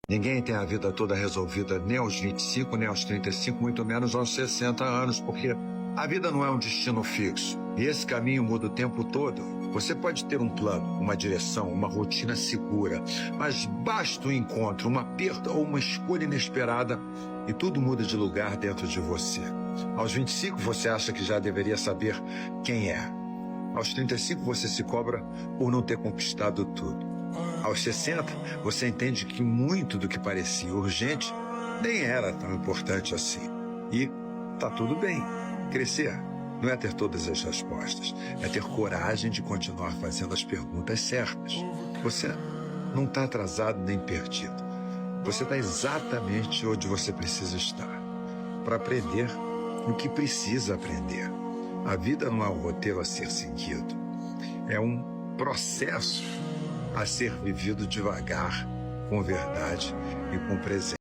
Ninguém tem a vida toda resolvida, nem aos 25, nem aos 35, muito menos aos 60 anos, porque a vida não é um destino fixo. E esse caminho muda o tempo todo. Você pode ter um plano, uma direção, uma rotina segura, mas basta um encontro, uma perda ou uma escolha inesperada e tudo muda de lugar dentro de você. Aos 25, você acha que já deveria saber quem é. Aos 35, você se cobra por não ter conquistado tudo. Aos 60, você entende que muito do que parecia urgente nem era tão importante assim. E tá tudo bem. Crescer não é ter todas as respostas, é ter coragem de continuar fazendo as perguntas certas. Você não está atrasado nem perdido. Você está exatamente onde você precisa estar para aprender o que precisa aprender. A vida não é um roteiro a ser seguido, é um processo a ser vivido devagar, com verdade e com presença.